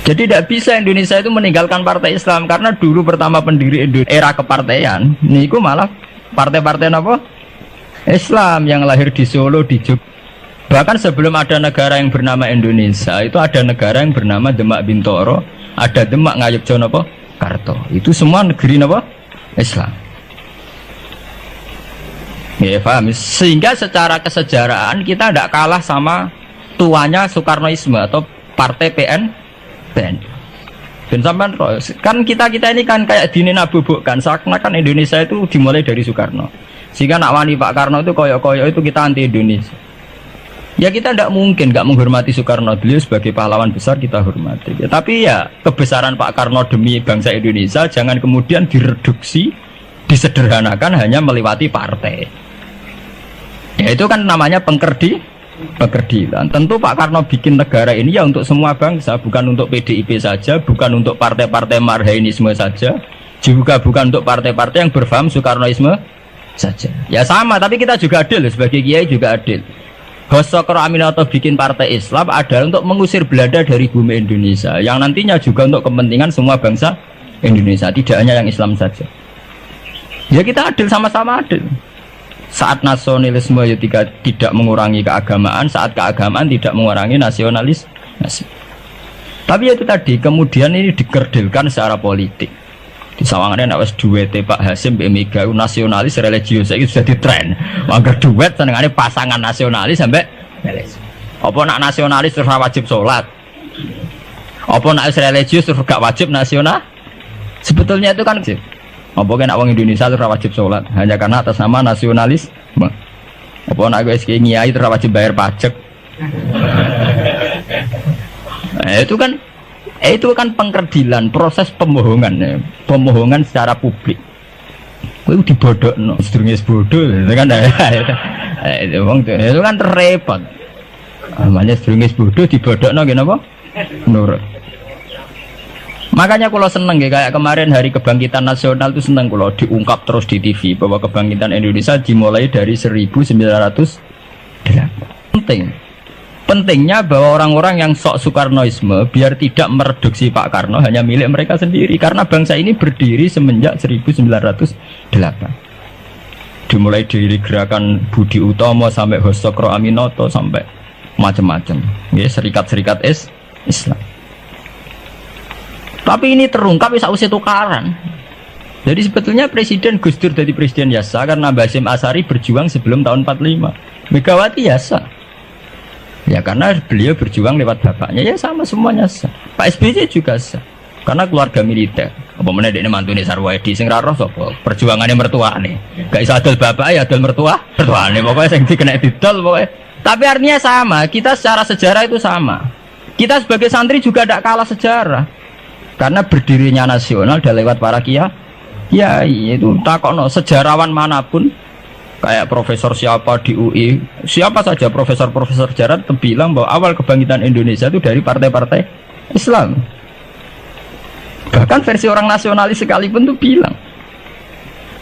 Jadi tidak bisa Indonesia itu meninggalkan partai Islam karena dulu pertama pendiri era kepartaian, niku malah partai-partai apa? Islam yang lahir di Solo, di Jogja. Bahkan sebelum ada negara yang bernama Indonesia, itu ada negara yang bernama Demak Bintoro, ada Demak Ngayogja apa? Karto. Itu semua negeri apa? Islam. Ya paham. Sehingga secara kesejarahan kita tidak kalah sama tuanya Soekarnoisme atau partai PN. Dan sampai kan kita ini kan kayak dinabubukkan seakan-akan Indonesia itu dimulai dari Soekarno. Sehingga nak wani Pak Karno itu koyok-koyok itu kita anti Indonesia. Ya kita tidak mungkin nggak menghormati Soekarno, beliau sebagai pahlawan besar kita hormati. Ya, tapi ya kebesaran Pak Karno demi bangsa Indonesia jangan kemudian direduksi, disederhanakan hanya melewati partai. Ya itu kan namanya pengkerdilan. Tentu Pak Karno bikin negara ini ya untuk semua bangsa, bukan untuk PDIP saja, bukan untuk partai-partai marhainisme saja, juga bukan untuk partai-partai yang berfaham Soekarnoisme saja. Ya sama, tapi kita juga adil sebagai kiai juga adil. Hosokro Aminoto bikin partai Islam adalah untuk mengusir Belanda dari bumi Indonesia, yang nantinya juga untuk kepentingan semua bangsa Indonesia, tidak hanya yang Islam saja. Ya kita adil, sama-sama adil. Saat nasionalisme ya tidak mengurangi keagamaan, saat keagamaan tidak mengurangi nasionalis. Tapi itu tadi kemudian ini dikerdilkan secara politik. Di sawangannya nak wis duwete Pak Hasim Mbak Mega nasionalis religius itu sudah ditren. Mangger duet senengane pasangan nasionalis sampai apa nak nasionalis terus wajib sholat. Apa nak religius terus gak wajib nasional? Sebetulnya itu kan apa kan orang Indonesia terus wajib sholat hanya karena atas nama nasionalis. Apa nak guys kiai terus wajib bayar pajak. Itu kan pengkerdilan, proses pembohongan ya. Pembohongan secara publik. Kowe dibodokno, sedurunge bodoh itu kan itu kan repot. Namanya sedurunge bodoh dibodokno nggih napa? Nurut. Makanya kalau seneng ya, kayak kemarin Hari Kebangkitan Nasional itu seneng kalau diungkap terus di TV bahwa kebangkitan Indonesia dimulai dari 1908. Pentingnya bahwa orang-orang yang sok Soekarnoisme biar tidak mereduksi Pak Karno hanya milik mereka sendiri, karena bangsa ini berdiri semenjak 1908. Dimulai dari gerakan Budi Utomo sampai Hosokro Aminoto sampai macam-macam ya, serikat-serikat Islam. Tapi ini terungkap sausé tukaran. Jadi sebetulnya Presiden Gus Dur jadi Presiden Yasa karena Basim Asari berjuang sebelum tahun 45. Megawati Yasa. Ya karena beliau berjuang lewat bapaknya, ya sama semuanya sah. Pak SBY juga sah karena keluarga militer. Apa meneh dekne mantune Sarwedi sing ra roh sapa? Perjuangane mertuane. Gak iso adol bapak ya adol mertuane. Pokoke sing dikena didol pokoke. Tapi artinya sama, kita secara sejarah itu sama. Kita sebagai santri juga tidak kalah sejarah. Karena berdirinya nasional dan lewat para kiai itu takokno sejarawan manapun kayak profesor siapa di UI, siapa saja profesor-profesor sejarah bilang bahwa awal kebangkitan Indonesia itu dari partai-partai Islam. Bahkan versi orang nasionalis sekalipun tuh bilang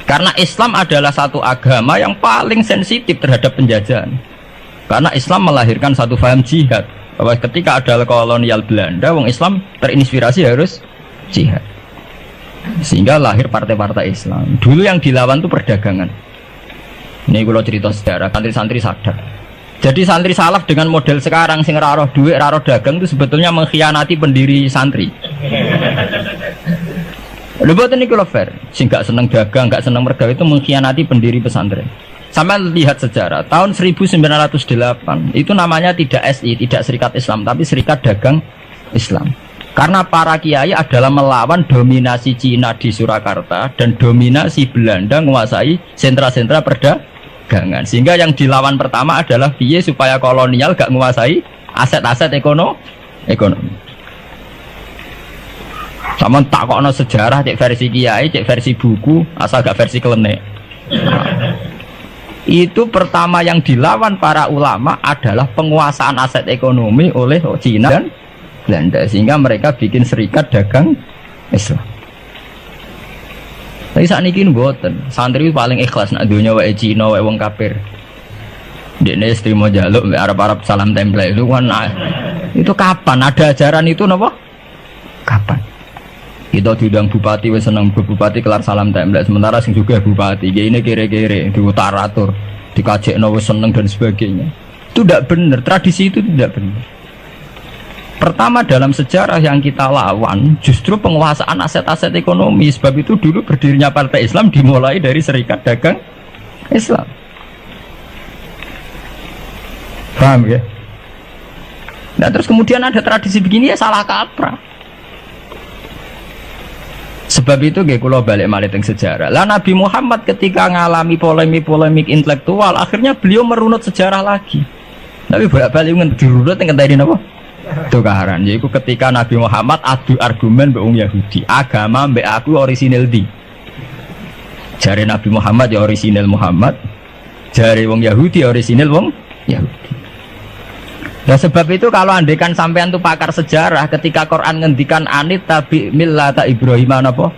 karena Islam adalah satu agama yang paling sensitif terhadap penjajahan. Karena Islam melahirkan satu paham jihad bahwa ketika ada kolonial Belanda, wong Islam terinspirasi harus jihad. Sehingga lahir partai-partai Islam. Dulu yang dilawan tuh perdagangan. Ini kalau cerita sejarah, santri-santri sadar. Jadi santri salaf dengan model sekarang sing raroh duit, raroh dagang itu sebetulnya mengkhianati pendiri santri. Lho boten niku lho fair. Sing gak seneng dagang, gak seneng mergawe itu mengkhianati pendiri pesantren. Sampai lihat sejarah, tahun 1908 itu namanya tidak SI, tidak Serikat Islam, tapi Serikat Dagang Islam. Karena para kiai adalah melawan dominasi Cina di Surakarta dan dominasi Belanda menguasai sentra-sentra perdagangan. Sehingga yang dilawan pertama adalah piye supaya kolonial gak menguasai aset-aset ekonomi. Sama takokno sejarah cek versi kiai, cek versi buku, asal gak versi klenek. Itu pertama yang dilawan para ulama adalah penguasaan aset ekonomi oleh Cina dan Belanda, sehingga mereka bikin Serikat Dagang Islam. Tapi saat ini mboten, santri paling ikhlas nak dunia wae Cina wae wong kafir. Dekne istimewa jaluk Arab-Arab salam tempel itu kan itu kapan ada ajaran itu napa? Kapan? Kita diundang bupati, wis seneng bupati kelar salam template. Sementara sing juga bupati, ini kere-kere, diutaratur, dikajekno wis seneng dan sebagainya. Itu tidak benar, tradisi itu tidak benar. Pertama dalam sejarah yang kita lawan justru penguasaan aset-aset ekonomi. Sebab itu dulu berdirinya Partai Islam dimulai dari Serikat Dagang Islam. Paham ya? Nah terus kemudian ada tradisi begini ya salah kaprah. Sebab itu kalau balik maliting sejarah. Lah Nabi Muhammad ketika ngalami polemik intelektual, akhirnya beliau merunut sejarah lagi. Tapi bolak-balik dirunut yang tadi apa? Tukaran. Yaitu ketika Nabi Muhammad adu argumen mbek wong Yahudi, agama mbek aku orisinil di. Jare Nabi Muhammad ya orisinil Muhammad, jare wong Yahudi orisinil wong Yahudi. Nah sebab itu kalau andekan sampean tuh pakar sejarah, ketika Quran ngendikan anit tabi millata Ibrahim apa?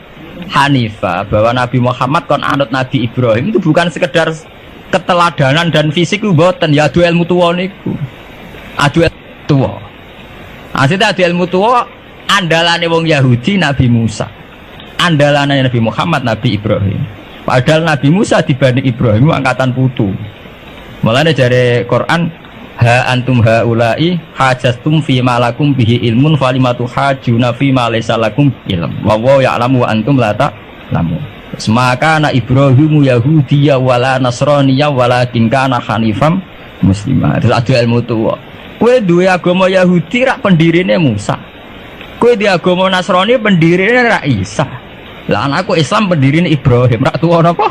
Hanifah, bahwa Nabi Muhammad kon anut Nabi Ibrahim itu bukan sekedar keteladanan dan fisik mboten, ya adu ilmu tuwa niku. Adu tuwa. Asite adu ilmu tuwa andalane wong Yahudi Nabi Musa. Andalane Nabi Muhammad Nabi Ibrahim. Padahal Nabi Musa dibanding Ibrahim angkatan putu. Mulane jare Quran ha antum haula'i hajastum fi ma lakum bihi ilmun falimatu hajuna fi ma laysa lakum ilm wa wa ya'lamu wa antum la ta'lamun. Maka na Ibrahimu Yahudiyya wala Nasraniyya walakin kana hanifam muslimah. Terus ada ilmu tuwa. Kowe duwe agama Yahudi rak pendirine Musa. Kowe di agama Nasrani pendirine rak Isa. Lah anakku Islam pendirine Ibrahim rak tuwa napa?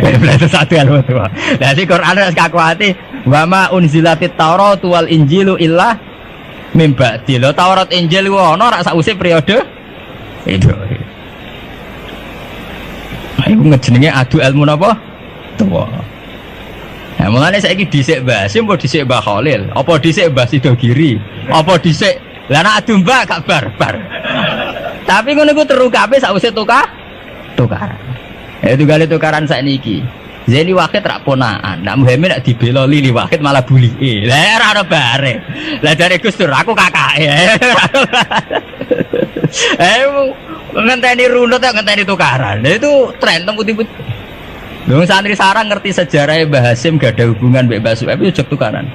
Berarti satu ilmu tuwa. Lah di Quran wis kakuati wa ma unzilatit Taurat wal Injilu illa mim ba'di. Lho Taurat Injil ku ana rak sakwise periode itu. Iku ngejenenge adu ilmu napa? Tuwa. Nah, mulane saiki dhisik Mbah Hasyim apa dhisik Mbah Khalil? Apa dhisik Mbah Sidogiri? Apa dhisik lah nek adu Mbah gak barbar. Tapi ngono iku terukape sakwise tukaran. Itu kali tukaran sakniki. Zeni Wahid rak ponaan. Nak Muhammad nak dibela Lili Wahid malah buli. Lah ora ono bare. Lah dari Gus Dur aku kakake. Ngenteni runut ya ngenteni tukaran. Nah, itu tren teng putih-putih. Dong santri sarang ngerti sejarah Mbah Hasyim gak ada hubungan mbek Mbah Suhaib itu tukaran.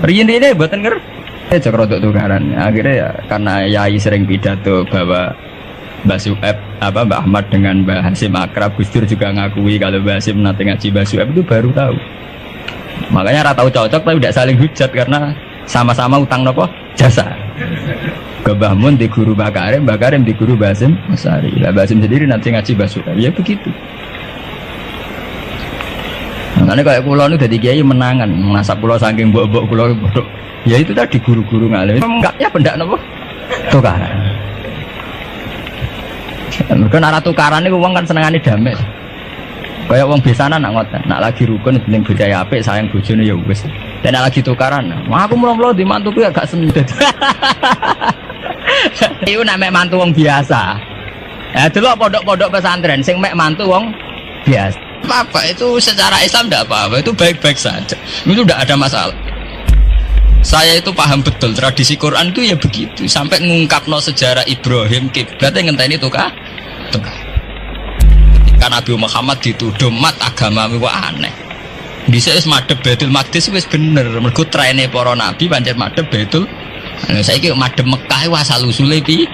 Riyen ini mboten ngerti cek rodok tukaran. Akhirnya ya karena Yai sering pidato bahwa Mbah Suhaib Mbah Ahmad dengan Mbah Hasyim akrab, Gus Dur juga ngakui kalau Mbah Hasyim nanti ngaji Mbah Suhaib itu baru tahu. Makanya rata tahu cocok tapi tidak saling hujat karena sama-sama utang nopo jasa. Ke Mbah Mun di guru Mbah Karim di guru Mbah Hasyim Asari. Mbah Hasyim sendiri nanti ngaji Mbah Suhaib. Ya begitu. Makanya kayak pulau ini dari kiai menangan, masa pulau saking bok-bok pulau bodoh. Ya itu tadi guru-guru ngalim. Enggaknya benda nopo tukaran. Kan arah tukaran ini uang kan senengane damai. Kayak uang biasanya nak ngoten, nak lagi rukun bening budaya apik sayang bojone ya wis. Dan nak lagi tukaran, wah aku mulo-mulo di mantuku ya gak sendet. Iku nak mek mantu wong biasa. Ya dulu pondok-pondok pesantren sing mek mantu wong biasa. Apa itu secara Islam tidak apa-apa, itu baik-baik saja, itu tidak ada masalah. Saya itu paham betul tradisi Quran itu ya begitu, sampai ngungkapno sejarah Ibrahim kiblatnya ngenteni tukar. Karena Nabi Muhammad dituduh mat agama wah aneh. Bisa es madhep Baitul Maqdis wis bener, mergo trene para nabi pancen madhep Baitul. Saiki madhep Mekah wah asal usule piye?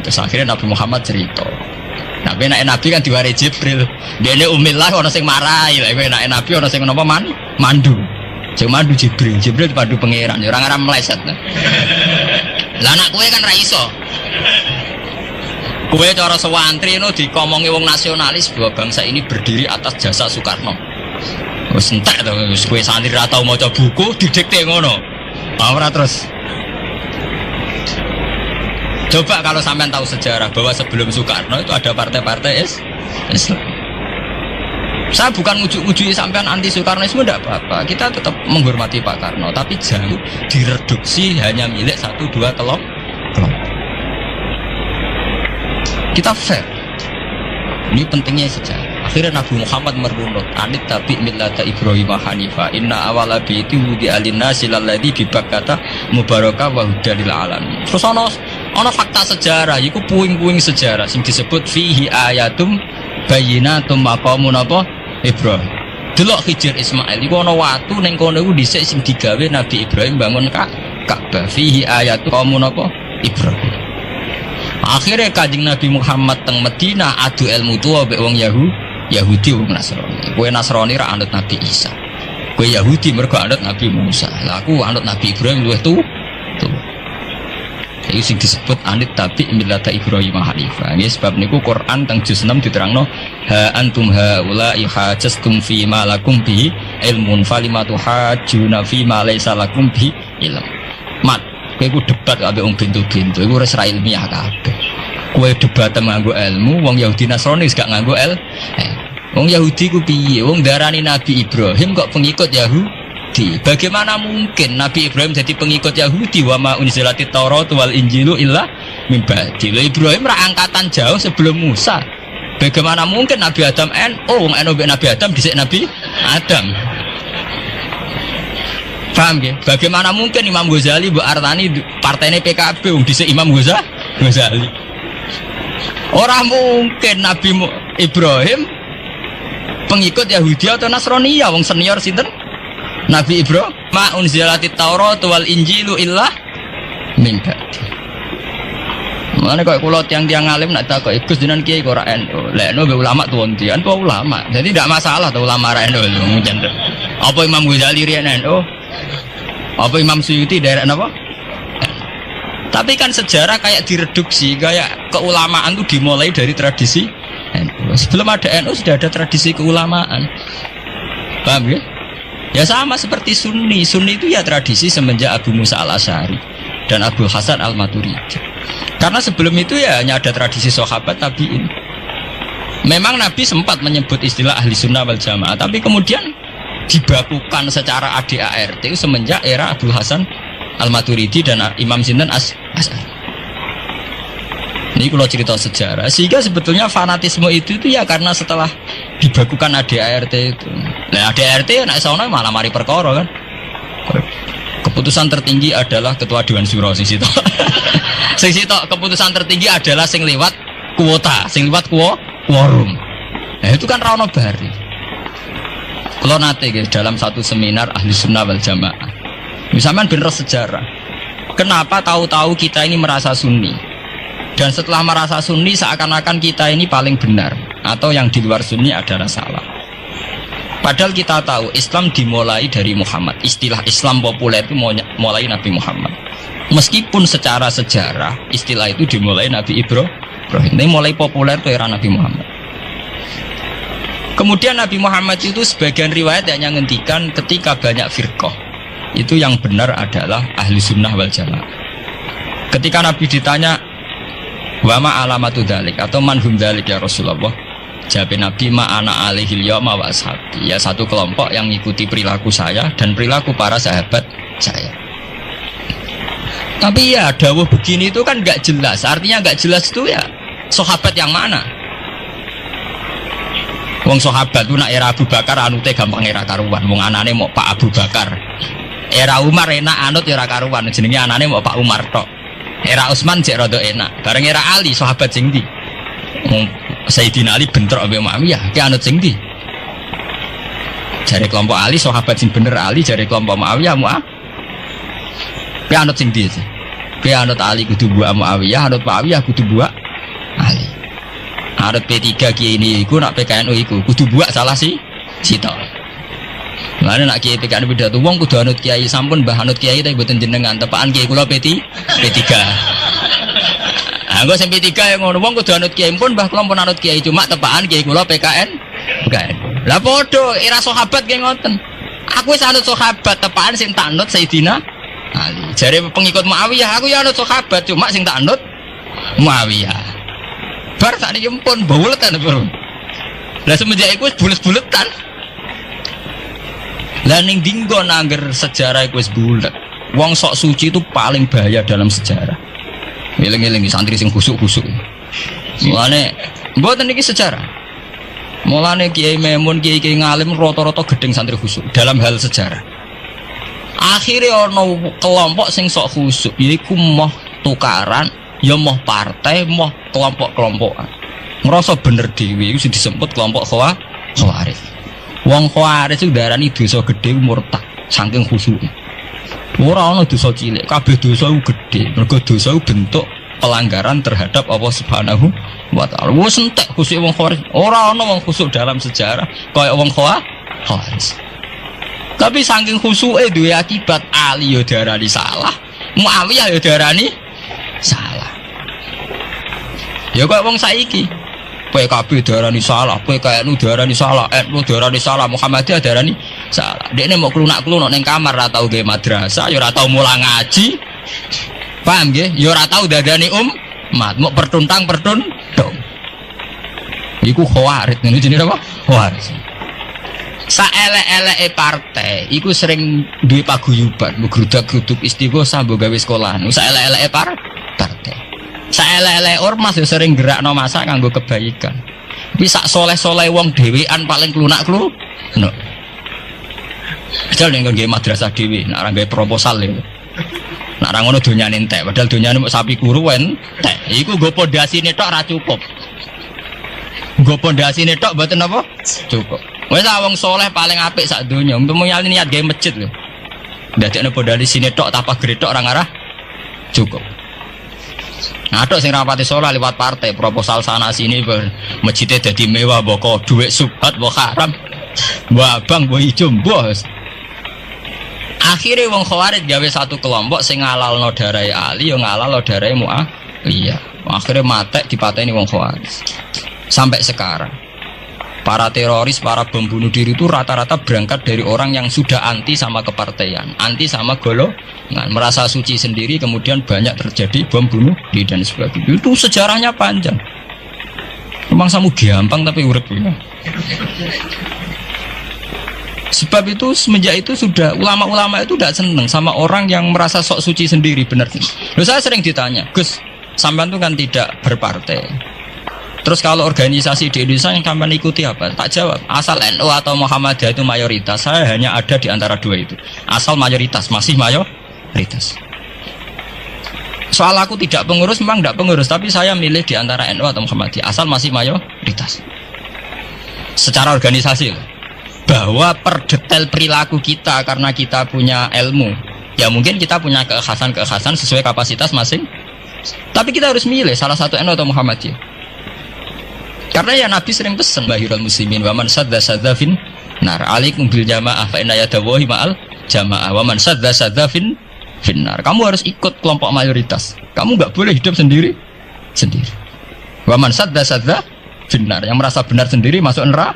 Terus akhirnya Nabi Muhammad cerita. Nabi Nabi kan diwari Jibril. Dene umillah ana sing marahi, lha Nabi ana sing napa mandu. Sing mandu Jibril dipandu pangeran, ya ora ngaram meleset. Lah anak kowe kan ra iso. Kowe cara sewantri no dikomongi wong nasionalis bahwa bangsa ini berdiri atas jasa Soekarno. Wis entek to wis kowe santri ra tau maca buku didikte ngono. Ora terus. Coba kalau sampean tahu sejarah bahwa sebelum Soekarno itu ada partai-partai Islam. Saya bukan ujuk-ujuk sampean anti Soekarnoisme, tidak apa-apa. Kita tetap menghormati Pak Karno, tapi jangan direduksi hanya milik 1-2 kelompok. Kita fair. Ini pentingnya sejarah. Akhirnya Nabi Muhammad merunut anit tabi millata Ibrahim Hanifah inna awala bi'ti wudi alinna silalladhi bibakkata mubaraka wa hudalil alamin. Terus ana Ana fakta sejarah, iku puing-puing sejarah sing disebut fihi ayatum bayyinatum maqamun apa Ibrahim. Delok Khidir Ismail iku ana watu ning kono iku dhisik sing digawe Nabi Ibrahim bangun Ka'bah fihi ayatum maqamun apa Ibrahim. Akhirnya Kanjeng Nabi Muhammad teng Madinah adu ilmu tua mbek wong Yahudi wong Nasrani. Kowe Nasrani ra anut Nabi Isa. Kowe Yahudi mergo anut Nabi Musa. Lah aku anut Nabi Ibrahim luwih tuh. Itu sing disebut anit tabi millata Ibrahim Hanifah. Ini sebab niku Quran teng juz 6 diterangno ha antum haula ihajastum fi ma lakum bi ilmun falimatu hajuna fi ma laysa lakum bi ilm. Mat, kowe ku debat ambek wong bintu-bintu iku wis ra ilmiah kabeh. Kowe debat nganggo ilmu, wong Yahudi Nasrani wis gak nganggo wong Yahudi ku piye? Wong darani Nabi Ibrahim kok pengikut Yahudi. Bagaimana mungkin Nabi Ibrahim jadi pengikut Yahudi? Wa ma unzilatit Taurat wal Injilu illa min ba'di. Ibrahim ra angkatan jauh sebelum Musa. Bagaimana mungkin Nabi Adam wong Nabi Adam dhisik Nabi Adam. Paham nggih? Bagaimana mungkin Imam Ghazali mbok artani partainya PKB wong dhisik Imam Ghazali. Ora mungkin Nabi Ibrahim pengikut Yahudi atau Nasrani ya wong senior sinten? Nabi Ibrahim ma unzilatit Taurat wal Injilu illa min ba'di. Mane kok kula tiang-tiang alim nak takoki Gus jenengan kiai kok ora NU. Lek NU be ulama tuwon dian tuwa ulama. Jadi tidak masalah tuh ulama ra NU mungkin. Apa Imam Ghazali riyen NU? Apa Imam Suyuti daerah napa? Tapi kan sejarah kayak direduksi, kayak keulamaan itu dimulai dari tradisi NU. Sebelum ada NU sudah ada tradisi keulamaan. Paham ya? Ya sama seperti Sunni. Sunni itu ya tradisi semenjak Abu Musa al-Asy'ari dan Abu Hasan al-Maturidi. Karena sebelum itu ya hanya ada tradisi sahabat tabi'in. Memang Nabi sempat menyebut istilah ahli sunnah wal jamaah, tapi kemudian dibakukan secara ADART semenjak era Abu Hasan al-Maturidi dan Imam Sinten Asy'ari. Ini kalau cerita sejarah, sehingga sebetulnya fanatisme itu ya karena setelah dibakukan ADART itu. Nah ADART ya nak sauna malah mari perkara kan. Keputusan tertinggi adalah ketua Dewan Syuro sing sitok. Sing sitok keputusan tertinggi adalah sing liwat kuota, sing liwat quorum. Nah itu kan ra ono bari. Kalau nate guys dalam satu seminar ahli sunnah wal jamaah. Misalnya bener sejarah. Kenapa tahu-tahu kita ini merasa sunni? Dan setelah merasa sunni seakan-akan kita ini paling benar atau yang di luar sunni adalah salah. Padahal kita tahu Islam dimulai dari Muhammad. Istilah Islam populer itu mulai Nabi Muhammad. Meskipun secara sejarah istilah itu dimulai Nabi Ibrahim. Ini mulai populer itu era Nabi Muhammad. Kemudian Nabi Muhammad itu sebagian riwayat hanya ngendikan ketika banyak firqah. Itu yang benar adalah ahli sunnah wal jamaah. Ketika Nabi ditanya wa ma alamatu dzalik atau manhum dzalik ya Rasulullah, jawab Nabi ma ana alaihil yauma wa ashabi, ya satu kelompok yang mengikuti perilaku saya dan perilaku para sahabat saya. Tapi ya dawuh begini itu kan nggak jelas, artinya nggak jelas itu ya sahabat yang mana? Wong sahabat itu nak era Abu Bakar anute gampang era karuan, wong anane mau Pak Abu Bakar. Era Umar enak anut era karuan, jenenge anane mau Pak Umar tok. Era Utsman cek rada enak. Bareng era Ali sahabat sing ndi? Sayyidina Ali bentrok ambek Muawiyah, ki anut sing ndi? Jare kelompok Ali sahabat sing bener Ali, jare kelompok Muawiyah ki anut sing ndi? Ki anut Ali kudu buak Muawiyah, anut Muawiyah kudu buak Ali. Anut P3 ki ini iku nak PKNU iku kudu buak salah si sitok. Lalu nak kiai PKN beda tuh, wong kudu anut kiai sampun mbah anut kiai tapi buatan jenengan tepaan kiai kula P3. Anggo sing P3 yang ngono wong kudu anut kiai pun mbah kula pun anut kiai cuma tepaan kiai kula PKN. Lah podo era sahabat ki ngoten. Aku wis anut sahabat tepaan sing tak anut Sayyidina Ali. Jare pengikut Muawiyah aku ya anut sahabat cuma sing tak anut Muawiyah. Bar sakniki pun buletan bro. Lah semenjak iku wis bulet-buletan. Lah ning dinggo nangger sejarah iku wis bulet. Wong sok suci itu paling bahaya dalam sejarah. Eling-eling santri sing khusuk-khusuk. Mulane mboten iki sejarah. Mulane Kiai Memun, Kiai ngalim rata-rata gedeng santri khusuk dalam hal sejarah. Akhirnya ono kelompok sing sok khusuk yaiku moh tukaran ya mau partai, mau kelompok-kelompokan. Ngerasa bener dhewe iku disebut kelompok Khawarij. Wong Khawarij itu darani dosa gedhe murtad saking khusyuk. Ora ana dosa cilik, kabeh dosa iku gedhe. Mergo dosa iku bentuk pelanggaran terhadap Allah Subhanahu wa taala. Wes entek khusyuk wong Khawarij. Ora ana wong khusyuk dalam sejarah kaya wong Khawarij. Tapi saking khusyuke duwe akibat Ali yo darani salah, Muawiyah yo darani salah. Ya kok wong saiki PKB darani salah, PKNU darani salah, NU darani salah, Muhammadiyah darani salah. Dekne mau klunak-klunak ning kamar ora tau gawe madrasah, ya ora tau mulang ngaji. Paham nggih? Ya ora tau dadani umat, mau pertuntang-pertuntung. Iku Khawarij, ngene jenenge apa? Khawarij. Saelek-eleke partai iku sering duwe paguyuban, ngrudak-gruduk istighosah mbok gawe sekolahan. Saelek-eleke partai. Saelek-eleke ormas yo sering gerakno masa kanggo kebaikan. Tapi sak soleh-soleh wong dhewean paling klunak-klunuk. Padahal ning nggon madrasah dhewe, nek ora gawe proposal lho. Nek ora ngono donyane entek, padahal donyane mung sapi kuru entek. Iku nggo pondasine tok ora cukup. Nggo pondasine tok mboten apa? Cukup. Wes wong soleh paling apik sak donya. Untuk nyali niat gawe masjid lho. Ndadekne pondasine tok tapak gretok ora ngarah cukup. Ngadok sing rapati soleh lewat partai proposal sana sini masjidnya jadi mewah boko duit subhat mbok haram mbok abang mbok ijo bos. Akhirnya wong Khawarij gawe satu kelompok sing ngalalno darai Ali yo ngalalno darai Muawiyah. Akhirnya matek dipateni wong Khawarij. Sampai sekarang para teroris, para bom bunuh diri itu rata-rata berangkat dari orang yang sudah anti sama kepartaian, anti sama golongan, merasa suci sendiri, kemudian banyak terjadi bom bunuh diri dan sebagainya. Itu sejarahnya panjang. Memang samu gampang tapi urip ya. Sebab itu semenjak itu sudah ulama-ulama itu tidak senang sama orang yang merasa sok suci sendiri, benar. Loh, saya sering ditanya, Gus, sampean itu kan tidak berpartai. Terus kalau organisasi di Indonesia yang sampean ikuti apa? Tak jawab. Asal NU atau Muhammadiyah itu mayoritas, saya hanya ada di antara dua itu. Asal mayoritas, masih mayoritas. Soal aku tidak pengurus, memang tidak pengurus, tapi saya milih di antara NU atau Muhammadiyah. Asal masih mayoritas. Secara organisasi, bahwa per detail perilaku kita karena kita punya ilmu, ya mungkin kita punya keekhasan sesuai kapasitas masing. Tapi kita harus milih salah satu NU atau Muhammadiyah. Karena ya Nabi sering pesan bahirul muslimin wa man sadda fin nar alaikum bil jamaah fa inna yadawahi ma'al jamaah wa man sadda fin nar. Kamu harus ikut kelompok mayoritas. Kamu enggak boleh hidup sendiri. Wa man sadda fin nar, yang merasa benar sendiri masuk neraka.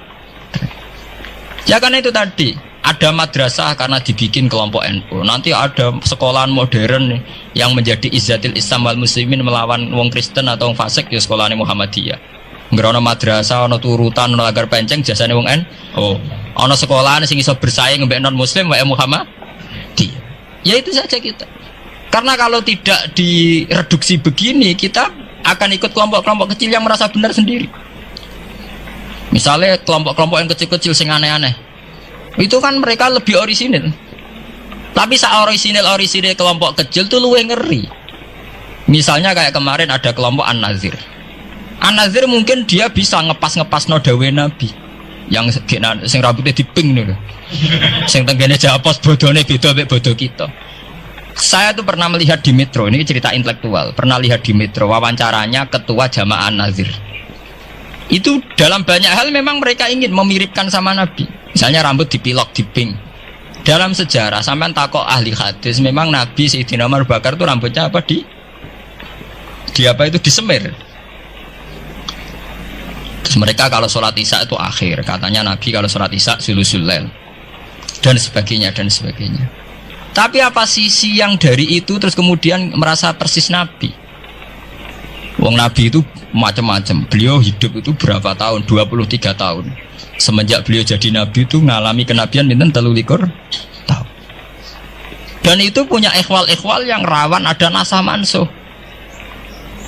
Ya karena itu tadi ada madrasah karena dibikin kelompok NU. Nanti ada sekolahan modern nih, yang menjadi izzatil Islam wal muslimin melawan wong Kristen atau wong fasik ya sekolahane Muhammadiyah. Ngerono madrasah, ono turutan, ono agar penceng jasane wong ono sekolahan sing iso bersaing mbek non muslim wae Muhammadiyah. Ya itu saja kita. Karena kalau tidak direduksi begini, kita akan ikut kelompok-kelompok kecil yang merasa benar sendiri. Misalnya kelompok-kelompok yang kecil-kecil sing aneh-aneh. Itu kan mereka lebih orisinil. Tapi orisinil kelompok kecil tuh luwih ngeri. Misalnya kayak kemarin ada kelompok An-Nazir. An-Nazir mungkin dia bisa ngepas no dawe Nabi yang sing rambutnya diping nih loh, sing tenggene japos bodone beda mek bodo kita. Saya tuh pernah melihat di Metro, ini cerita intelektual, pernah lihat di Metro wawancaranya ketua Jamaah An-Nazir. Itu dalam banyak hal memang mereka ingin memiripkan sama Nabi. Misalnya rambut dipilok diping. Dalam sejarah sampean takok ahli hadis, memang Nabi Sayyidina Umar Bakar tuh rambutnya apa di apa itu disemir. Mereka kalau sholat isya itu akhir, katanya Nabi kalau sholat isya sulusul lail dan sebagainya. Tapi apa sisi yang dari itu terus kemudian merasa persis Nabi? Wong Nabi itu macam-macam. Beliau hidup itu berapa tahun? 23 tahun. Semenjak beliau jadi Nabi itu ngalami kenabian minten 33 tahun. Dan itu punya ikhwal-ikhwal yang rawan ada nasah mansuh.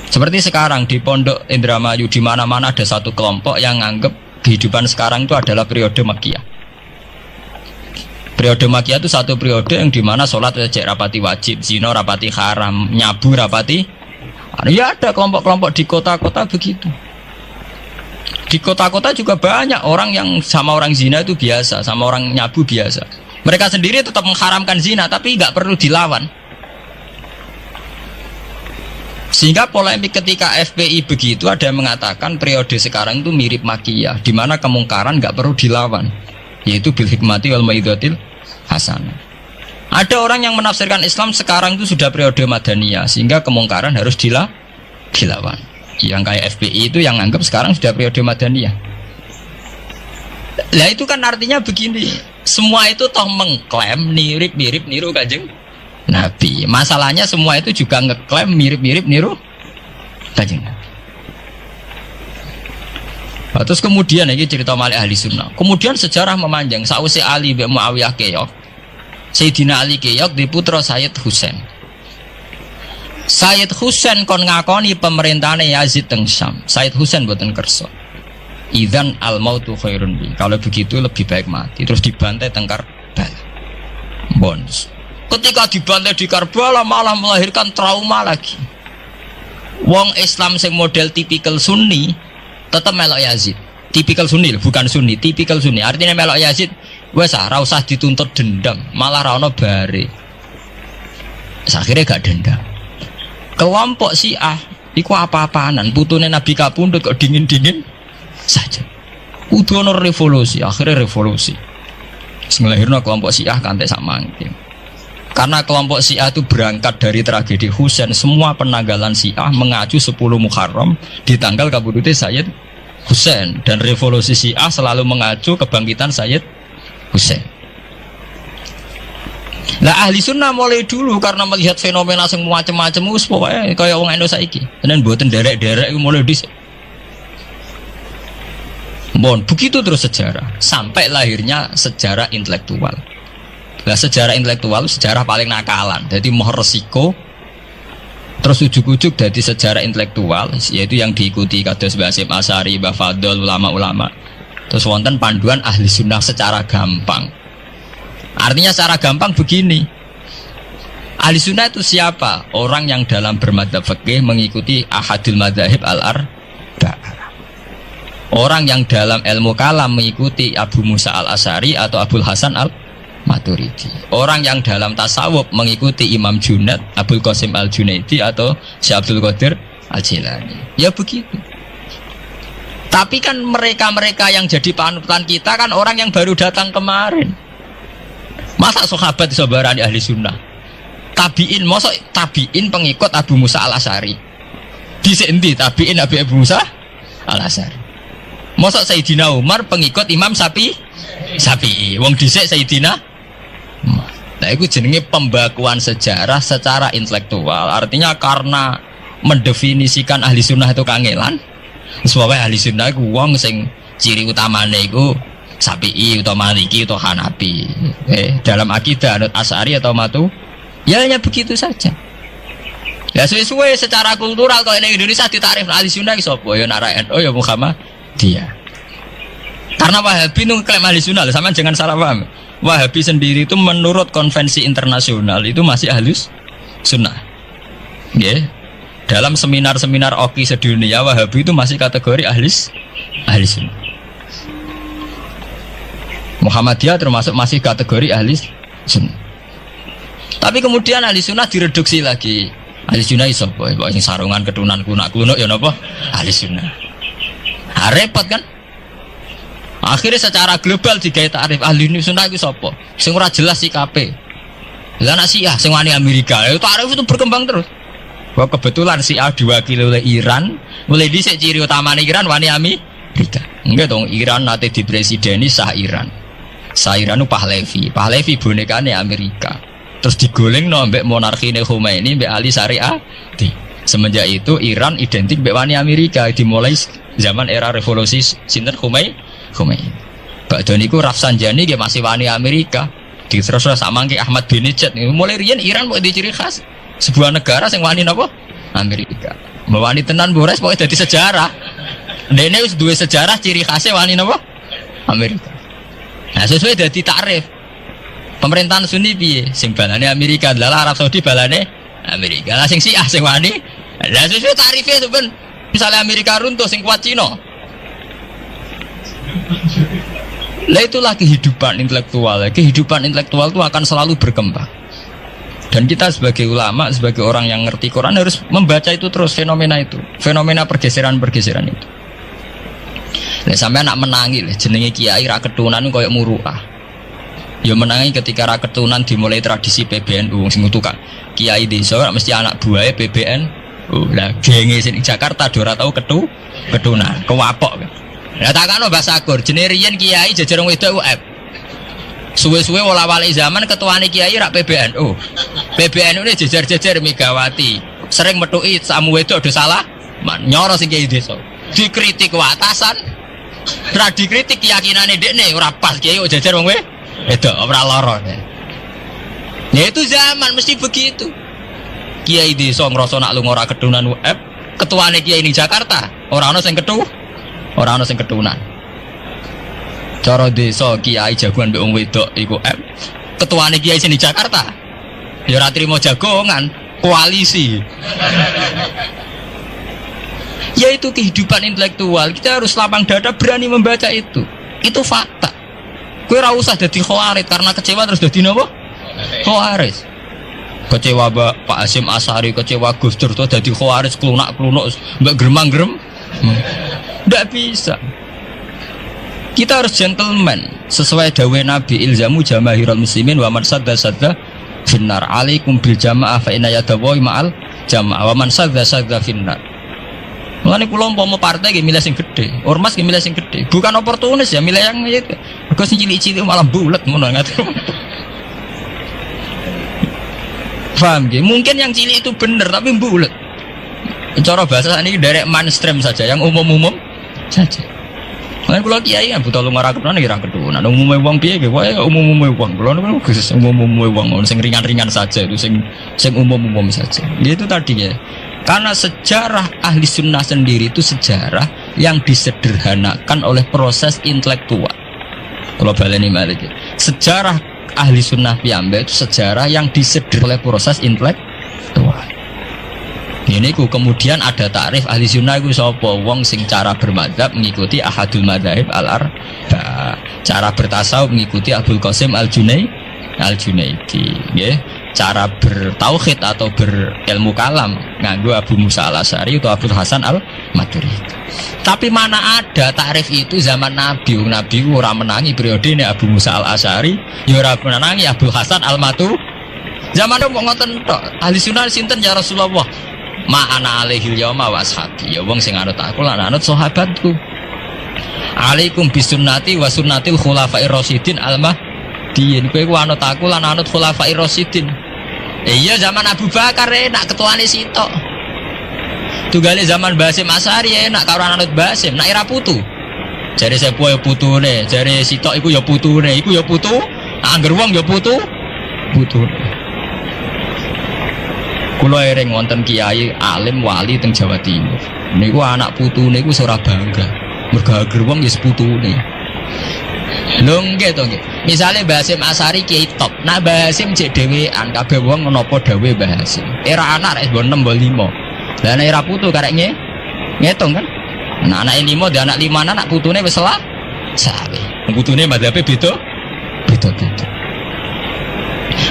Seperti sekarang di Pondok Indramayu, di mana-mana ada satu kelompok yang anggap kehidupan sekarang itu adalah periode Makkiyah. Periode Makkiyah itu satu periode yang dimana sholat cek rapati wajib, zina rapati haram, nyabu rapati Ya ada kelompok-kelompok di kota-kota begitu. Di kota-kota juga banyak orang yang sama orang zina itu biasa, sama orang nyabu biasa. Mereka sendiri tetap mengharamkan zina, tapi nggak perlu dilawan. Sehingga polemik ketika FPI begitu, ada yang mengatakan periode sekarang itu mirip Makiyah, di mana kemungkaran nggak perlu dilawan, yaitu bil hikmati wal mau'izatil hasanah. Ada orang yang menafsirkan Islam sekarang itu sudah periode Madaniyah, sehingga kemungkaran harus dilawan. Yang kayak FPI itu yang anggap sekarang sudah periode Madaniyah. Lah itu kan artinya begini, semua itu toh mengklaim mirip-mirip niru Kanjeng Nabi. Masalahnya semua itu juga ngeklaim mirip-mirip niru Kanjeng Nabi. Nah, terus kemudian ini cerita Malik Ahli Sunnah. Kemudian sejarah memanjang. Sausi Ali bin Muawiyah keok, Sayyidina Ali keok di putra Sayyid Husain. Sayyid Husain kon ngakoni pemerintahane Yazid teng Syam. Sayyid Husain boten kersa. Idzan al mautu khairun bi. Kalau begitu lebih baik mati. Terus dibantai teng Karbala. Bons. Ketika dibantai di Karbala malah melahirkan trauma lagi. Wong Islam sing model tipikal Sunni tetap melok Yazid. Tipikal Sunni bukan Sunni, tipikal Sunni. Artinya melok Yazid, wes ora usah dituntut dendam, malah ra ono bare. Akhirnya gak dendam. Kelompok Syiah iku apa-apaanan, putune Nabi kapundhut kok dingin-dingin saja. Kudu ono revolusi, akhirnya revolusi. Ngelahirno kelompok Syiah kanthi sak mangke. Karena kelompok Syiah itu berangkat dari tragedi Husain, semua penanggalan Syiah mengacu 10 Muharram di tanggal kabudute Sayyid Husain, dan revolusi Syiah selalu mengacu kebangkitan Sayyid Husain. Nah ahli sunnah mulai dulu karena melihat fenomena semua macam-macam us pokoknya kayak wong Indonesia saiki. Dan buatan derek-derek mulai dhisik. Bon, begitu terus sejarah sampai lahirnya sejarah intelektual. Nah sejarah intelektual sejarah paling nakalan. Jadi mau resiko terus ujuk-ujuk dari sejarah intelektual yaitu yang diikuti kados Mbah Hasyim Asy'ari, Mbah Fadl, ulama-ulama. Terus wonten panduan ahli sunnah secara gampang. Artinya secara gampang begini, ahli sunnah itu siapa? Orang yang dalam bermadzhab fikih mengikuti ahadul madzahib al-arba'ah. Orang yang dalam ilmu kalam mengikuti Abu Musa al-Asy'ari atau Abul Hasan al-Maturidi. Orang yang dalam tasawuf mengikuti Imam Junaid, Abul Qasim al-Junaidi atau Syekh Abdul Qadir al-Jilani. Ya begitu. Tapi kan mereka-mereka yang jadi panutan kita kan orang yang baru datang kemarin. Masa sahabat disobarani ahli sunnah? Tabiin, masa tabiin pengikut Abu Musa al-Asy'ari? Dhisik endi tabiin Abu Musa al-Asy'ari? Masa Sayyidina Umar pengikut Imam Syafi'i? Wong dhisik Sayyidina. Nah itu jenenge pembakuan sejarah secara intelektual. Artinya karena mendefinisikan ahli sunnah itu kangelan. Sebabnya ahli sunnah itu wong sing ciri utamane iku Syafi'i atau Maliki atau Hanafi. Dalam akidah anut Asy'ari atau Matu, ya hanya begitu saja. Ya sesuai secara kultural kalau di Indonesia ditarif ahli sunnah ki sapa? Ya NU, ya Muhammadiyah. Karena Wahabi itu klaim ahli sunnah, sama jangan salah paham. Wahabi sendiri itu menurut konvensi internasional itu masih ahli sunnah. Ya. Dalam seminar-seminar OKI sedunia Wahabi itu masih kategori ahli sunnah. Muhammadiyah termasuk masih kategori ahli sunnah. Tapi kemudian ahli sunnah direduksi lagi. Ahli sunnah iso boy, sing sarungan ketunan kunak-kuno ya napa? Ahli sunnah. Ha, repot kan? Akhirnya secara global digawe takrif ahli sunnah itu sapa? Sing ora jelas sikape. Lah nek Syiah sing wani Amerika, itu takrif itu berkembang terus. Bahwa kebetulan Syiah diwakili oleh Iran, mulai dhisik ciri utamane Iran wani Amerika. Enggak dong, Iran nanti dipresideni Shah Iran. Shah Iran itu Pahlavi bonekane Amerika. Terus digoleng mbek monarkine Khomeini mbek Ali Syariati. Semenjak itu Iran identik mbek wani Amerika dimulai zaman era revolusi sinten Khomeini. Badhe niku Rafsanjani dia masih wani Amerika. Diterus samangke Ahmad Binejad mulai riyen Iran kok ciri khas sebuah negara yang wani napa? Amerika. Wani tenan bores pokoke dadi sejarah. Dene wis duwe sejarah ciri khasnya wani napa? Amerika. Nah sesuai dadi takrif. Pemerintahan Sunni piye? Sing balane Amerika, lha Arab Saudi balane Amerika. Lah sing Syiah sing wani Lah sesuai tarifnya itu ben. Misalnya Amerika runtuh sing kuat Cina. Lah itulah kehidupan intelektual. Kehidupan intelektual itu akan selalu berkembang. Dan kita sebagai ulama, sebagai orang yang ngerti Quran harus membaca itu terus, fenomena itu, fenomena pergeseran-pergeseran itu. Nah, sampai anak menangi lah, jenenge kiai ra ketunan koyo muruah. Ya menangi ketika ra ketunan dimulai tradisi PBNU sing tukang kiai desa mesti anak buahe PBNU. Lah genge sing Jakarta ora tau ketunan, kewapok. Lah takano Mbah Sakur, jenenge riyen kiai jajar wong wedok UF. Suwe-suwe wala-wali zaman ketuane kiai rak PBNU. PBNU ini jejer-jejer Megawati. Sering metuki samu wedok do salah, nyoro sing kiai desa. Dikritik ku atasan. Ora dikritik keyakinane dekne ora pas kiai kok jejer wong wedok ora lara. Ya itu zaman mesti begitu. Kiai desa ngrasa nak lunga ora ketunan UF, ketuane kiai ning Jakarta ora ana sing ketunan. Cara desa kiai jagoan mbek wong wedok iku ketuane kiai sing di Jakarta ya ora trimo jagongan koalisi. Yaitu kehidupan intelektual, kita harus lapang dada berani membaca itu fakta. Kowe ora usah dadi khawarit karena kecewa terus dadi napa khawarit. Kecewa Pak Hasyim Asy'ari, kecewa Gus Dur to dadi khawarit klunak-klunuk mbek gremang-grem. Ndak bisa. Kita harus gentleman sesuai dawuh Nabi ilzamu jamaahirul muslimin wa man sadda finnar alaikum bil jamaah fa inna yadawi ma'al jamaah wa man sadda finnar. Mulane kula umpama partai nggih milih sing gedhe, ormas nggih milih sing gedhe. Bukan oportunis ya, milih yang itu. Mergo sing cilik-cilik malah bulet ngono ngaten. Paham nggih? Mungkin yang cilik itu bener tapi bulet. Cara bahasa ini derek mainstream saja, yang umum-umum saja. Kan kula kiai kan buta lunga ra ketunan iki ra ketunan. Umume wong piye nggih wae umume wong. Kula niku Gus umume wong sing ringan-ringan saja itu sing umum-umum saja. Itu tadi ya. Karena sejarah ahli sunnah sendiri itu sejarah yang disederhanakan oleh proses intelektual. Kalau baleni malih sejarah ahli sunnah piyambak itu sejarah yang disederhanakan oleh proses intelektual. Ini kemudian ada takrif ahli sunnah itu sapa wong sing cara bermadzhab mengikuti ahadul madzhab al-arba, cara bertasawuf mengikuti Abdul Qasim al-Junaidi, nggih. Cara bertauhid atau berilmu kalam nganggo Abu Musa al-Asy'ari atau Abdul Hasan al-Maturidi. Tapi mana ada takrif itu zaman Nabi ora menangi periode ini Abu Musa al-Asy'ari, ya ora menangi Abdul Hasan al-Maturidi. Zaman itu mau ngoten tok. Ahli sunnah sinten ya Rasulullah? Ma'ana alaihil yauma wa ashabi. Ya wong sing anut aku lan anut sahabatku. Alaikum bisunnati wa sunnatil khulafair rasyidin al-mahdiyyin. Kowe ku anut aku lan anut khulafair rasyidin. Iya zaman Abu Bakar enak ketuane sitok. Tunggale zaman Basim Asy'ari enak karo anut Basim, nak era putu. Jare sepuh ya putune, jare sitok iku ya putune, iku ya putu. Angger wong ya putune. Kula ereng wonten kiai alim wali teng Jawa Timur. Niku anak putune niku ora bangga. Mergo ager wong ya seputune. Lho nggih to nggih. Misale Basim Asy'ari kiai top. Nah Basim cek dhewean kabeh wong menapa dawuh Basim. Era anak rek 6 5. Lah nek era putu karek ngitung kan. Nah anake 5 dhe anak 5 anak putune wis salah. Sawe. Putune madhabe beda.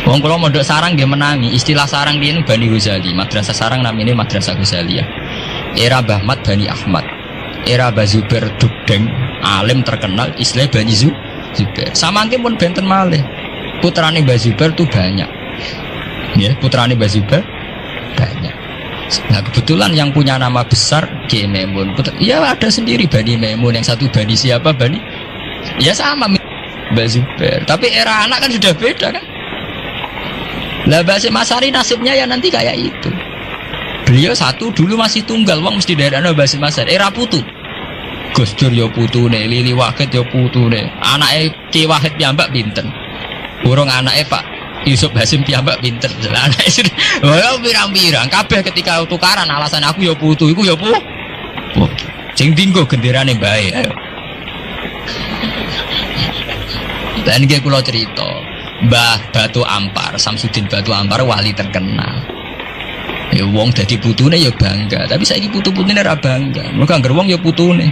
Wong kula mondok sarang nggih menangi. Istilah sarang ini Bani Ghazali. Madrasah sarang namanya Madrasah Ghazaliyah. Era Mbah Ahmad Bani Ahmad. Era Mbah Zubair Dugdeng, alim terkenal istilah Bani Zubair. Samangke pun benten malih. Putrane Mbah Zubair itu banyak. Ya, putrane Mbah Zubair banyak. Nah, kebetulan yang punya nama besar Ki Memun. Ya ada sendiri Bani Memun, yang satu Bani siapa Bani? Ya sama Mbah Zubair. Tapi era anak kan sudah beda kan? Lah Basim Asy'ari nasibnya ya nanti kayak itu. Beliau satu dulu masih tunggal, wong mesti daerahnya Basim Asy'ari. Era putu. Gus Dur ya putune, Lili Wahid ya putune. Anake Ki Wahid piyambak pinten. Burung anake Pak Yusuf Hasim piyambak pinten. Anake wah pirang-pirang kabeh ketika tukaran alasan aku ya putu, iku ya putu. Sing dinggo genderane bae. Ayo. Dan iki kula cerita. Mbah Batu Ampar, Samsudin Batu Ampar wali terkenal. Ya wong dadi putune ya bangga, tapi saiki putu-putune ora bangga. Mergo angger wong ya putune.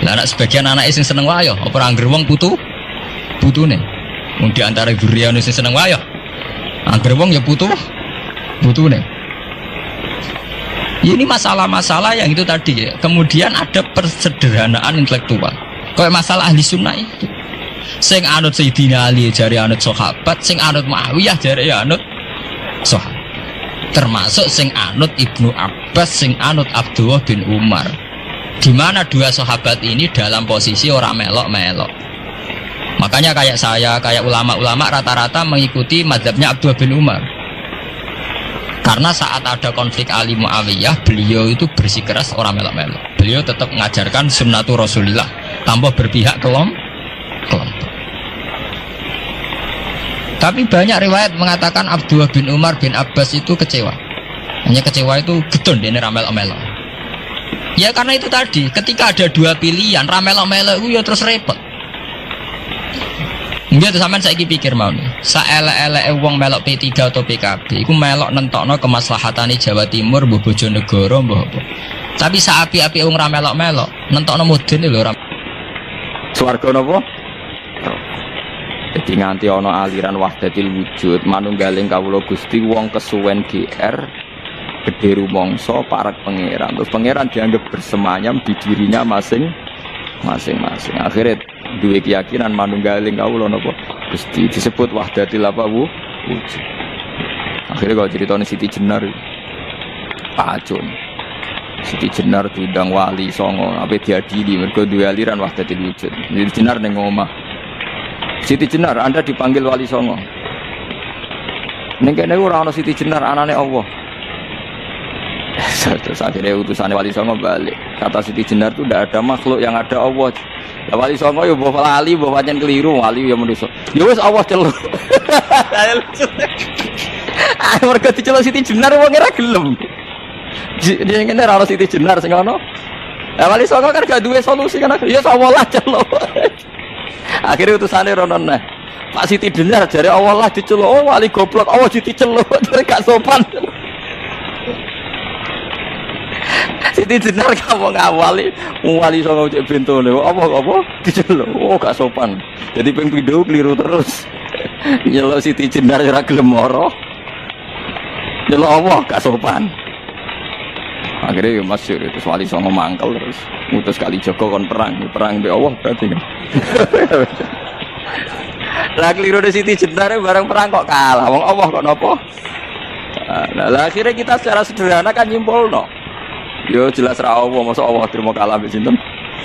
Lah anak sebagian anake sing seneng wae apa ora angger wong putune. Wong di antara duriane sing seneng wae angger wong ya putune. Ini masalah-masalah yang itu tadi ya. Kemudian ada persederhanaan intelektual. Kayak masalah ahli sunnah itu. Sing anut Sayyidina Ali jare anut sahabat, sing anut Muawiyah jare ya anut sahabat. Termasuk sing anut Ibnu Abbas, sing anut Abdullah bin Umar. Di mana dua sahabat ini dalam posisi orang melok-melok. Makanya kayak saya, kayak ulama-ulama rata-rata mengikuti mazhabnya Abdullah bin Umar. Karena saat ada konflik Ali Muawiyah, beliau itu bersikeras orang melok-melok. Beliau tetap mengajarkan sunnatul Rasulillah tanpa berpihak kelompok. Tapi banyak riwayat mengatakan Abdullah bin Umar bin Abbas itu kecewa. Hanya kecewa itu gedon dia ramel-melok. Ya karena itu tadi, ketika ada dua pilihan ramel-melok itu ya terus repot. Enggak tuh sampean saiki pikir mau nih. Saelek-eleke wong melok P3 atau PKB iku melok nentokno kemaslahatane Jawa Timur, mbuh Bojonegoro, mbuh apa. Tapi saapi-api wong ra melok-melok, nentokno mudine lho ora. Swarga napa? Jadi nganti ana aliran wahdatil wujud manunggaling kawula Gusti wong kesuwen GR gede rumangsa parek pangeran. Terus pangeran dianggap bersemayam di dirinya masing-masing. Akhirnya duwe keyakinan manunggaling kawula napa Gusti disebut wahdatil apa wujud. Akhirnya kalau ceritanya Siti Jenar pacun. Siti Jenar diundang wali songo apa diadili mergo duwe aliran wahdatil wujud. Siti Jenar ning omah. Siti Jenar, Anda dipanggil wali songo. Ning kene ora ana Siti Jenar anane Allah. Terus akhirnya utusannya wali songo balik. Kata Siti Jenar itu tidak ada makhluk yang ada Allah. Ya wali songo ya mbah lali, mbah pancen keliru, wali ya manusa. Ya wis Allah celuk. Ah mergo diceluk Siti Jenar wong ora gelem. Dia ngene ora ana Siti Jenar sing ngono. Lah wali songo kan gak duwe solusi kan. Ya Allah lah celuk. Akhirnya utusannya rono nah Pak Siti Jenar jare Allah lah diceluk. Oh wali goblok Allah diceluk gak sopan. Siti Jenar kamu ngawali wali songo cek bentone apa diceluk. Oh gak sopan. Jadi ping pindho keliru terus. Nyeluk Siti Jenar ora gelem moro. Nyeluk Allah gak sopan. Akhirnya masyhur itu wali songo mangkel terus ngutus kali Joko kon perang mbek Allah berarti kan. Lah keliru de Siti Jenar bareng perang kok kalah wong Allah kok napa? Lah akhirnya kita secara sederhana kan nyimpulno. Yo jelas ra Allah masa Allah terima kalah mbek sinten?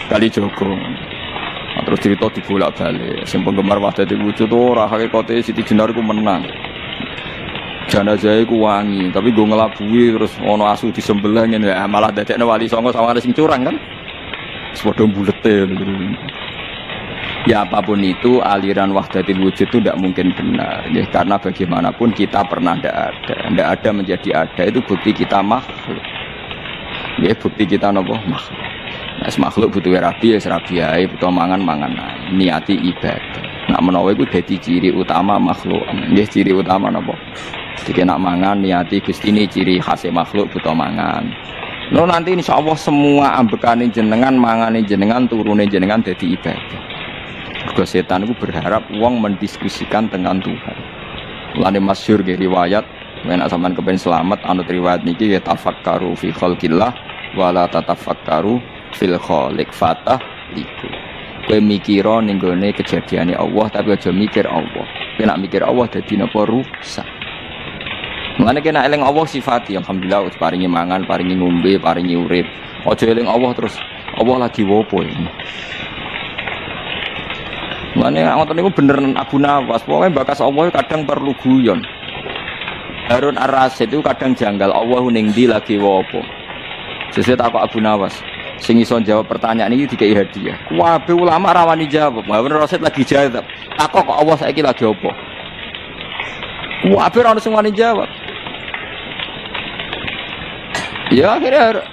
Kali Joko. Nah, terus cerita dibolak-balik. Sing penggemar wahdatul wujud ora hakikate Siti Jenar ku menang. Jenazah iku wangi, tapi gue ngelabui terus ono asu disembelih ngene ya malah dadekne wali songo sama sing curang kan. Sepodo bulete gitu. Ya apapun itu aliran wahdatul wujud itu tidak mungkin benar ya, karena bagaimanapun kita pernah tidak ada menjadi ada itu bukti kita makhluk. Ya bukti kita nopo makhluk. Nah, makhluk butuh rabi ya rabi ae, butuh mangan ae, niati ibadah. Nak menawa iku dadi ciri utama makhluk. Nggih ciri utama nopo? Jika nak mangan niati Gusti ini ciri khas makhluk butuh mangan. No nanti insyaallah semua ambekane jenengan mangane jenengan turune jenengan dadi ibadah. Mergo setan itu berharap wong mendiskusikan dengan Tuhan. Mulane masyhur ge riwayat nek sampean kepen selamat anut riwayat niki ya tafakkaru fi khalqillah wala tatafakkaru fil khaliq fatah liku. Kowe mikira ning gone kejadiane Allah tapi aja mikir Allah. Kowe nak mikir Allah dadi napa rusak. Mulane kena eling Allah sifati alhamdulillah paringi mangan, paringi ngombe, paringi urip. Aja eling Allah terus Allah lagi wopo ini. Mulane ngoten niku bener Abu Nawas, pokoke bakas Allah kadang perlu guyon. Harun Ar-Rasyid itu kadang janggal Allah ning ndi lagi wopo. Sesuk takok Abu Nawas, sing iso jawab pertanyaan iki dikai hadiah. Kabeh ulama rawani jawab, Harun Ar-Rasyid lagi jawab. Takok kok Allah saiki lagi opo? Kabeh ora ono sing wani jawab. Ya akhirnya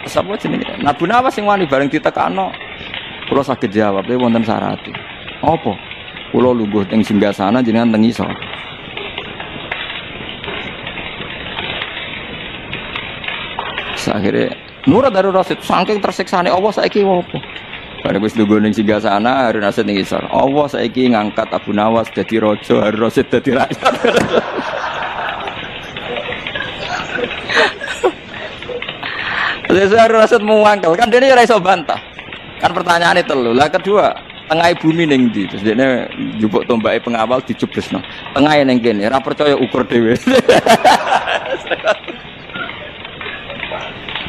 sapa jenenge? Abu Nawas sing wani bareng ditekano. Kula saged jawab, tapi wonten syarat. Apa? Kula lungguh teng singgasana jenengan teng isor. Akhirnya nurut dari Rasid saking tersiksane Allah saiki opo. Pada wis lugu ning singgasana Harun Rasid ning isor. Allah saiki ngangkat Abu Nawas dadi raja, Harun Rasid dadi rakyat. Harun Rasid muangkel kan dene ora iso bantah. Kan pertanyaane telu. Lah kedua, tengah bumi ning ndi? Terus dene njupuk tombake pengawal dijebresno. Tengahe ning kene, ora percaya ukur dhewe.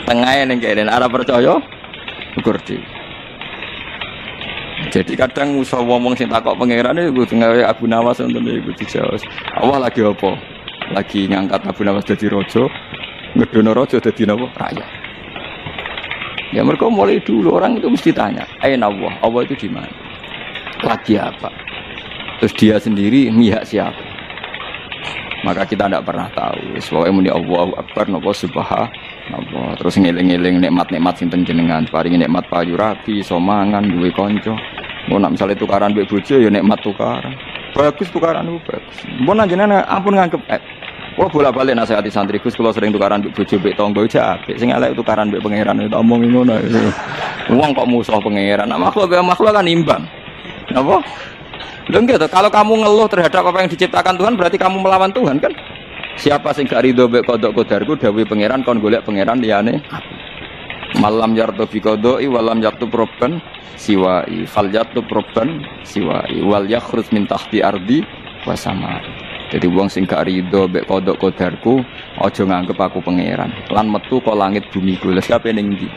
Tengahnya ning kene ora percaya ukur dhewe. Jadi kadang musa wong sing takok pangeran iku gawe Abu Nawas ngoten iku dijawab. Allah lagi apa? Lagi ngangkat Abu Nawas dadi raja, ngedono raja dadi napa? Rakyat. Ya mereka mulai dulu orang itu mesti tanya, "Aina Allah? Allah itu di mana? Lagi apa?" Terus dia sendiri mihak siapa? Maka kita tidak pernah tahu. Pokoknya muni Allahu Akbar napa subhanallah. Terus ngeling-eling nikmat-nikmat sinten jenengan, paringi nikmat payu rapi, somangan, duwe kanca. Mau nak misalnya tukaran mbek bojo ya nikmat tukaran. Bagus tukaran itu bagus. Mun jenengan ampun nganggep wah bolak-balik nasihati santri Gus kula sering tukaran mbek bojo mbek tangga aja apik. Sing elek tukaran mbek pangeran itu omong ngono. Wong kok musuh pangeran. Nah, makhluk kan imbang. Napa? Lho gitu, kalau kamu ngeluh terhadap apa yang diciptakan Tuhan berarti kamu melawan Tuhan kan? Siapa sing gak rido mbek kodok kodarku dawuh pangeran kon golek pangeran liyane aku. Malam yartu fi qodoi walam yartu proban siwai fal yartu proban siwai wal yakhruj min tahti ardi wasama. Jadi wong sing gak rido mbek kodok kodarku aja nganggep aku pangeran. Lan metu kok langit bumi ku. Lha kabeh ning ndi?